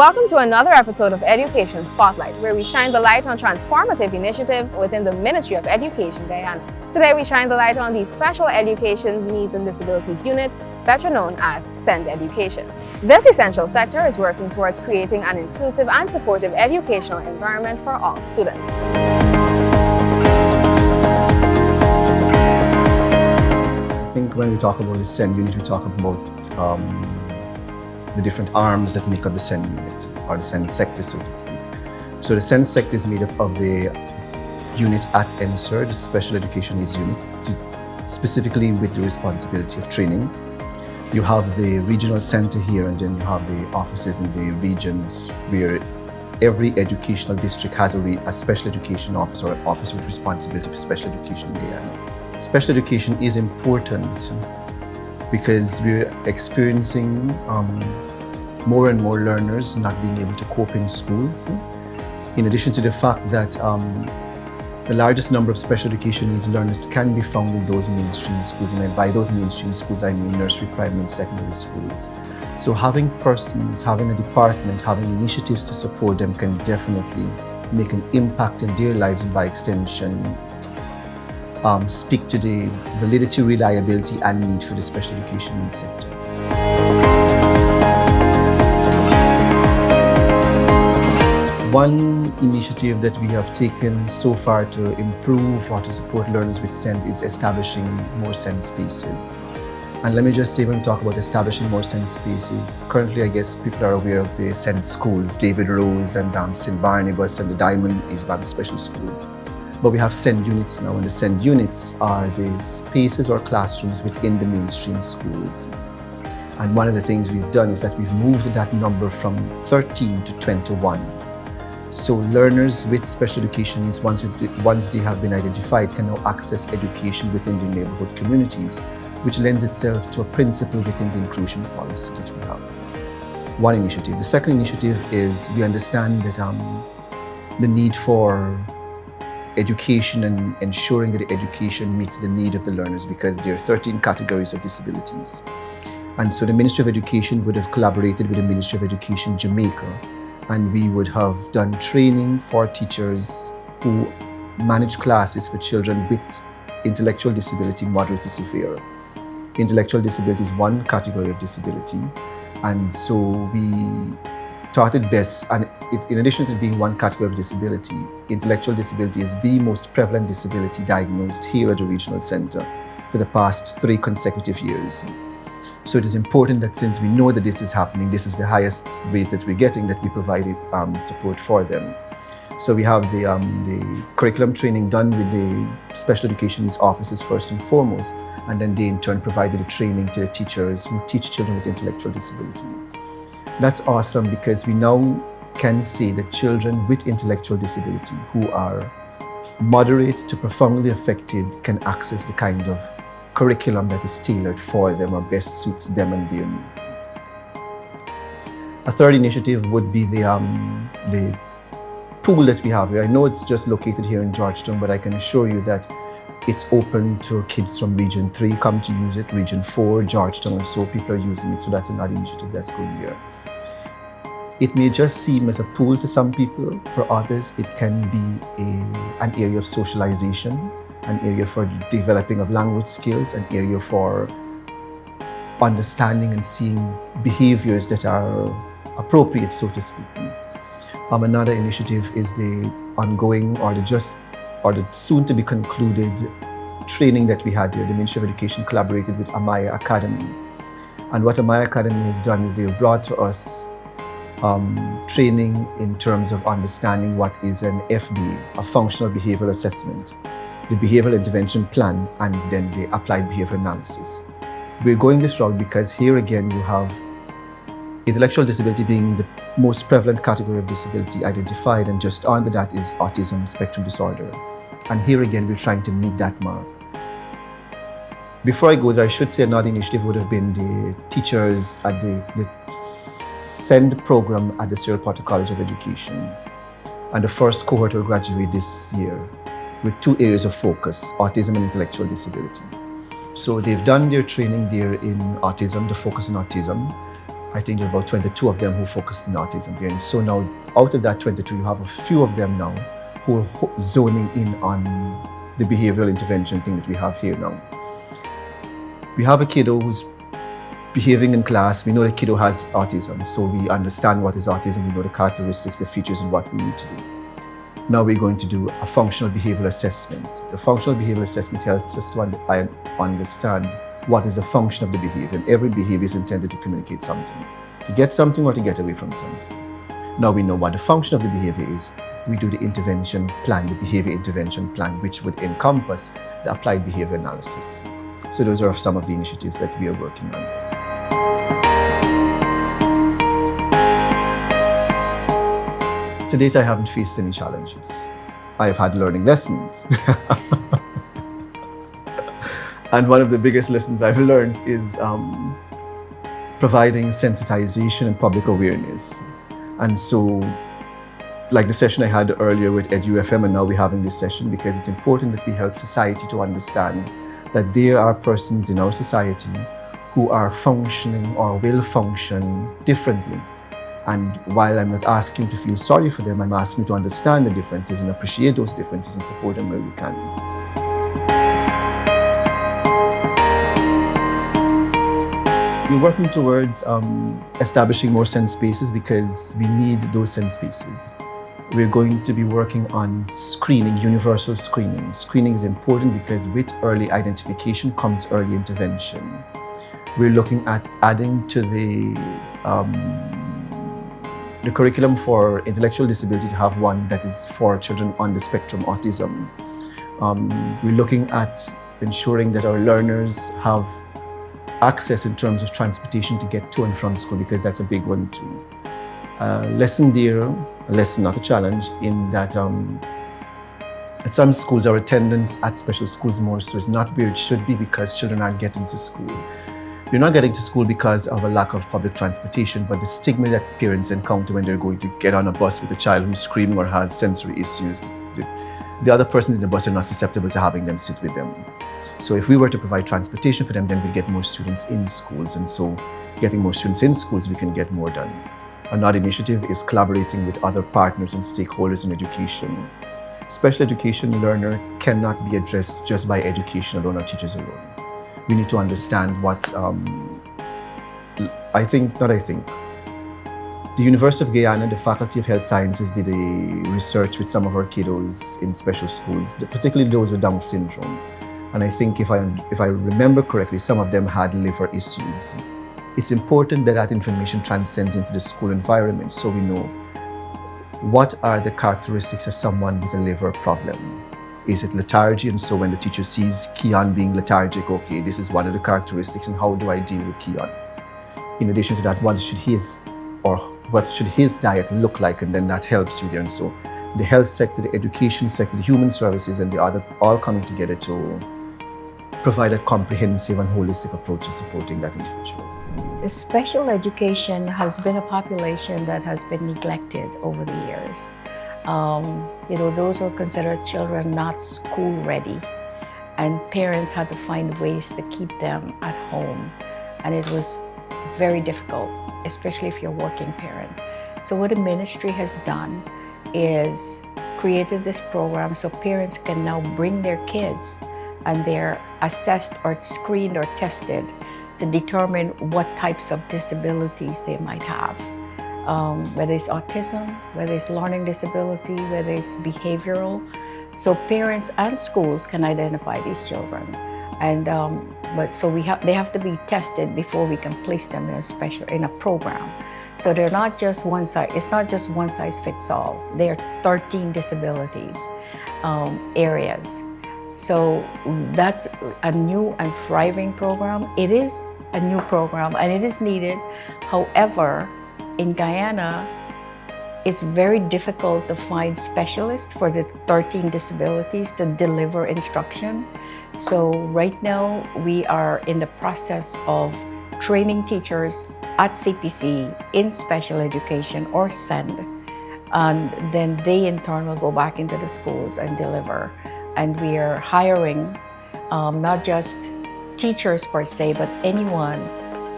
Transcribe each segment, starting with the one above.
Welcome to another episode of Education Spotlight, where we shine the light on transformative initiatives within the Ministry of Education, Guyana. Today we shine the light on the Special Education Needs and Disabilities Unit, better known as SEND Education. This essential sector is working towards creating an inclusive and supportive educational environment for all students. I think when we talk about the SEND unit, we talk about the different arms that make up the SEND unit, or the SEND sector, so to speak. So the SEND sector is made up of the unit at NSER, the Special Education Needs Unit, specifically with the responsibility of training. You have the regional center here, and then you have the offices in the regions where every educational district has a special education officer or an office with responsibility for special education in Guyana. Special education is important because we're experiencing more and more learners not being able to cope in schools. In addition to the fact that the largest number of special education needs learners can be found in those mainstream schools, and by those mainstream schools I mean nursery, primary and secondary schools. So having persons, having a department, having initiatives to support them can definitely make an impact in their lives, and by extension speak to the validity, reliability and need for the special education needs sector. One initiative that we have taken so far to improve or to support learners with SEND is establishing more SEND spaces. And let me just say, when we talk about establishing more SEND spaces, currently I guess people are aware of the SEND schools, David Rose and St. Barnabas and the Diamond East Valley Special School. But we have SEND units now, and the SEND units are the spaces or classrooms within the mainstream schools. And one of the things we've done is that we've moved that number from 13 to 21. So learners with special education needs, once they have been identified, can now access education within their neighborhood communities, which lends itself to a principle within the inclusion policy that we have. One initiative. The second initiative is we understand that the need for education and ensuring that the education meets the need of the learners, because there are 13 categories of disabilities. And so the Ministry of Education would have collaborated with the Ministry of Education Jamaica, and we would have done training for teachers who manage classes for children with intellectual disability, moderate to severe. Intellectual disability is one category of disability, and so we thought it best, and in addition to being one category of disability, intellectual disability is the most prevalent disability diagnosed here at the regional center for the past 3 consecutive years. So it is important that since we know that this is happening, this is the highest rate that we're getting, that we provided support for them. So we have the curriculum training done with the special education needs officers first and foremost, and then they in turn provided the training to the teachers who teach children with intellectual disability. That's awesome, because we now can say that children with intellectual disability who are moderate to profoundly affected can access the kind of curriculum that is tailored for them or best suits them and their needs. A third initiative would be the pool that we have here. I know it's just located here in Georgetown, but I can assure you that it's open to kids from Region 3 come to use it, Region 4, Georgetown, and so people are using it. So that's another initiative that's going here. It may just seem as a pool to some people. For others, it can be an area of socialization, an area for developing of language skills, an area for understanding and seeing behaviors that are appropriate, so to speak. Another initiative is the ongoing or the soon to be concluded training that we had here. The Ministry of Education collaborated with Amaya Academy. And what Amaya Academy has done is they've brought to us training in terms of understanding what is an FBA, a functional behavioral assessment, the behavioral intervention plan, and then the applied behavior analysis. We're going this route because here again you have intellectual disability being the most prevalent category of disability identified, and just under that is autism spectrum disorder. And here again we're trying to meet that mark. Before I go there, I should say another initiative would have been the teachers at the SEND program at the Cyril Potter College of Education. And the first cohort will graduate this year with 2 areas of focus, autism and intellectual disability. So they've done their training there in autism, the focus on autism, I think there are about 22 of them who focused on autism here. And so now, out of that 22, you have a few of them now who are zoning in on the behavioral intervention thing that we have here now. We have a kiddo who's behaving in class. We know the kiddo has autism, so we understand what is autism. We know the characteristics, the features, and what we need to do. Now we're going to do a functional behavioral assessment. The functional behavioral assessment helps us to understand what is the function of the behavior. And every behavior is intended to communicate something, to get something or to get away from something. Now we know what the function of the behavior is. We do the intervention plan, the behavior intervention plan, which would encompass the applied behavior analysis. So those are some of the initiatives that we are working on. To date, I haven't faced any challenges. I've had learning lessons. And one of the biggest lessons I've learned is providing sensitization and public awareness. And so, like the session I had earlier with EduFM, and now we're having this session because it's important that we help society to understand that there are persons in our society who are functioning or will function differently. And while I'm not asking you to feel sorry for them, I'm asking you to understand the differences and appreciate those differences and support them where we can. We're working towards establishing more sense spaces because we need those sense spaces. We're going to be working on screening, universal screening. Screening is important because with early identification comes early intervention. We're looking at adding to the curriculum for intellectual disability to have one that is for children on the spectrum autism. We're looking at ensuring that our learners have access in terms of transportation to get to and from school, because that's a big one too. Lesson there, a lesson, not a challenge, in that at some schools our attendance at special schools more so is not where it should be because children aren't getting to school. You're not getting to school because of a lack of public transportation, but the stigma that parents encounter when they're going to get on a bus with a child who's screaming or has sensory issues. The other persons in the bus are not susceptible to having them sit with them. So if we were to provide transportation for them, then we'd get more students in schools. And so getting more students in schools, we can get more done. Another initiative is collaborating with other partners and stakeholders in education. Special education learner cannot be addressed just by education alone or teachers alone. We need to understand what, the University of Guyana, the Faculty of Health Sciences did a research with some of our kiddos in special schools, particularly those with Down syndrome. And I think if I remember correctly, some of them had liver issues. It's important that that information transcends into the school environment so we know what are the characteristics of someone with a liver problem. Is it lethargy? And so when the teacher sees Keon being lethargic, okay, this is one of the characteristics, and how do I deal with Keon? In addition to that, what should his diet look like? And then that helps you there. And so the health sector, the education sector, the human services, and the other all coming together to provide a comprehensive and holistic approach to supporting that individual. Special education has been a population that has been neglected over the years. Those were considered children not school ready, and parents had to find ways to keep them at home. And it was very difficult, especially if you're a working parent. So what the ministry has done is created this program so parents can now bring their kids and they're assessed or screened or tested to determine what types of disabilities they might have. Whether it's autism, whether it's learning disability, whether it's behavioral. So parents and schools can identify these children. And they have to be tested before we can place them in a program. So they're not just it's not just one size fits all. There are 13 disabilities areas. So that's a new and thriving program. It is a new program and it is needed. However, in Guyana, it's very difficult to find specialists for the 13 disabilities to deliver instruction. So right now, we are in the process of training teachers at CPC in special education or SEND. And then they in turn will go back into the schools and deliver. And we are hiring not just teachers per se, but anyone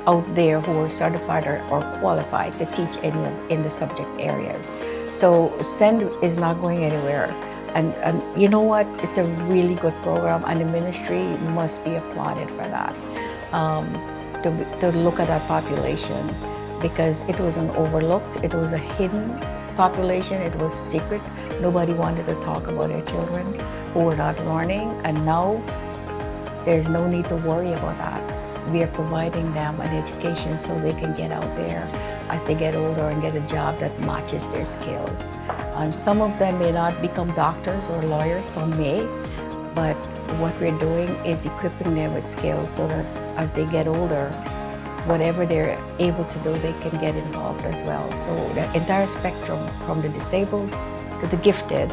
out there who are certified or qualified to teach any in the subject areas. So SEND is not going anywhere. And you know what? It's a really good program, and the ministry must be applauded for that. To look at that population, because it was an overlooked, it was a hidden population, it was secret. Nobody wanted to talk about their children who were not learning, and now there's no need to worry about that. We are providing them an education so they can get out there as they get older and get a job that matches their skills. And some of them may not become doctors or lawyers, some may, but what we're doing is equipping them with skills so that as they get older, whatever they're able to do, they can get involved as well. So the entire spectrum, from the disabled to the gifted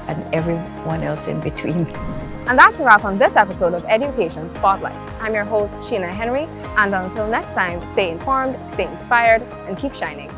and everyone else in between. And that's a wrap on this episode of Education Spotlight. I'm your host, Sheena Henry, and until next time, stay informed, stay inspired, and keep shining.